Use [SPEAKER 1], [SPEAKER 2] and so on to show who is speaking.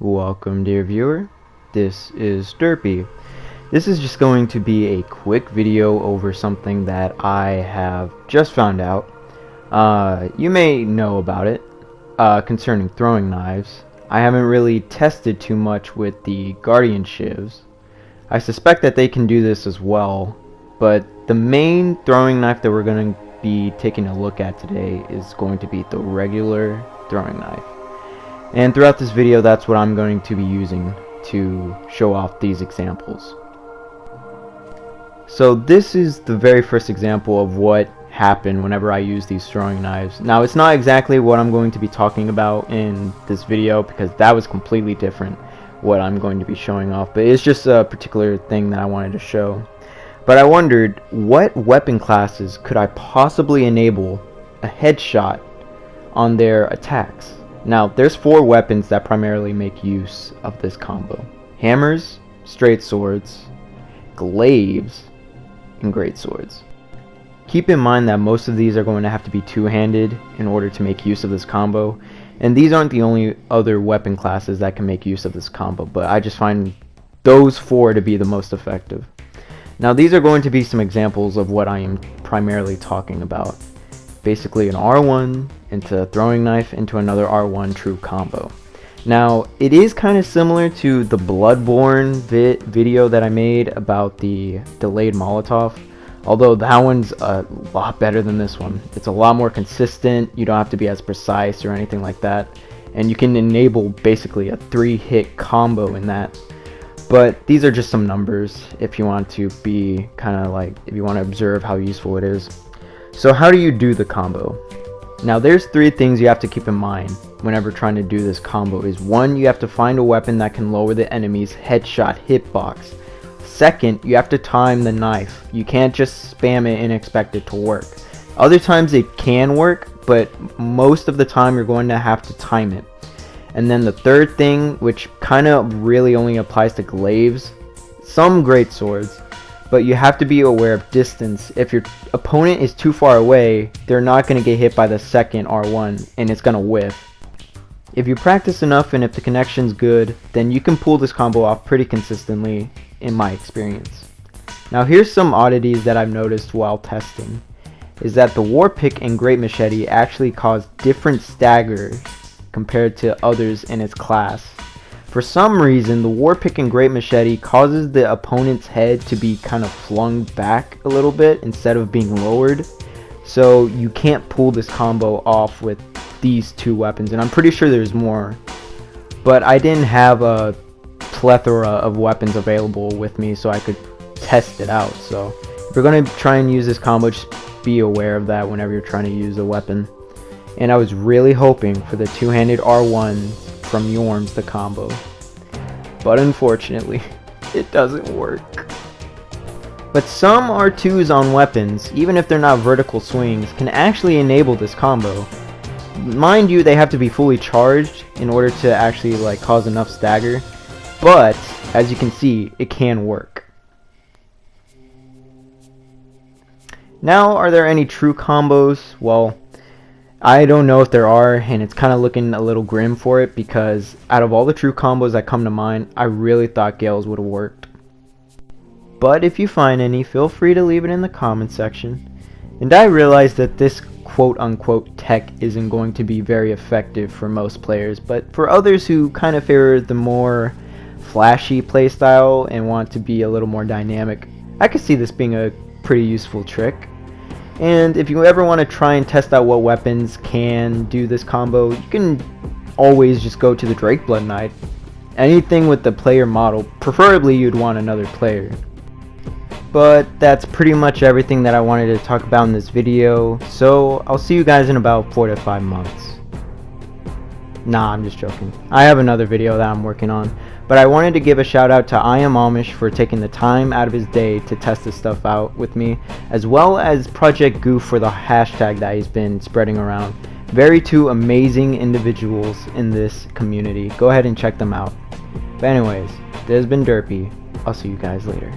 [SPEAKER 1] Welcome, dear viewer. This is Derpy. This is just going to be a quick video over something that I have just found out. You may know about it concerning throwing knives. I haven't really tested too much with the Guardian shivs. I suspect that they can do this as well, but the main throwing knife that we're going to be taking a look at today is going to be the regular throwing knife. And throughout this video, that's what I'm going to be using to show off these examples. So this is the very first example of what happened whenever I use these throwing knives. Now, it's not exactly what I'm going to be talking about in this video, because that was completely different what I'm going to be showing off, but it's just a particular thing that I wanted to show. But I wondered, what weapon classes could I possibly enable a headshot on their attacks? Now, there's 4 weapons that primarily make use of this combo: hammers, straight swords, glaives, and great swords. Keep in mind that most of these are going to have to be two-handed in order to make use of this combo, and these aren't the only other weapon classes that can make use of this combo, but I just find those 4 to be the most effective. Now, these are going to be some examples of what I am primarily talking about. Basically an R1 into a throwing knife into another R1 true combo. Now, it is kind of similar to the Bloodborne video that I made about the delayed Molotov, although that one's a lot better than this one. It's a lot more consistent, you don't have to be as precise or anything like that, and you can enable basically a 3-hit combo in that. But these are just some numbers if you want to be kind of like, if you want to observe how useful it is. So how do you do the combo? Now, there's 3 things you have to keep in mind whenever trying to do this combo. Is 1, you have to find a weapon that can lower the enemy's headshot hitbox. 2nd, you have to time the knife. You can't just spam it and expect it to work. Other times it can work, but most of the time you're going to have to time it. And then the 3rd thing, which kind of really only applies to glaives, some great swords, but you have to be aware of distance. If your opponent is too far away, they're not going to get hit by the second R1 and it's going to whiff. If you practice enough and if the connection's good, then you can pull this combo off pretty consistently, in my experience. Now, here's some oddities that I've noticed while testing. Is that the war pick and great machete actually cause different staggers compared to others in its class. For some reason, the war pick and great machete causes the opponent's head to be kind of flung back a little bit instead of being lowered. So you can't pull this combo off with these 2 weapons, and I'm pretty sure there's more. But I didn't have a plethora of weapons available with me so I could test it out. So if you're going to try and use this combo, just be aware of that whenever you're trying to use a weapon. And I was really hoping for the 2-handed R1 from Yorm's the combo, but unfortunately it doesn't work. But some R2s on weapons, even if they're not vertical swings, can actually enable this combo. Mind you, they have to be fully charged in order to actually like cause enough stagger, but as you can see, it can work. Now, are there any true combos? Well, I don't know if there are, and it's kind of looking a little grim for it, because out of all the true combos that come to mind, I really thought Gales would have worked. But if you find any, feel free to leave it in the comment section. And I realize that this quote-unquote tech isn't going to be very effective for most players, but for others who kind of favor the more flashy playstyle and want to be a little more dynamic, I could see this being a pretty useful trick. And if you ever want to try and test out what weapons can do this combo, you can always just go to the Drakeblood Knight. Anything with the player model, preferably you'd want another player. But that's pretty much everything that I wanted to talk about in this video, so I'll see you guys in about 4 to 5 months. Nah, I'm just joking. I have another video that I'm working on, but I wanted to give a shout out to Iamamish for taking the time out of his day to test this stuff out with me, as well as Project Goof for the hashtag that he's been spreading around. Very 2 amazing individuals in this community. Go ahead and check them out. But anyways, this has been Derpy. I'll see you guys later.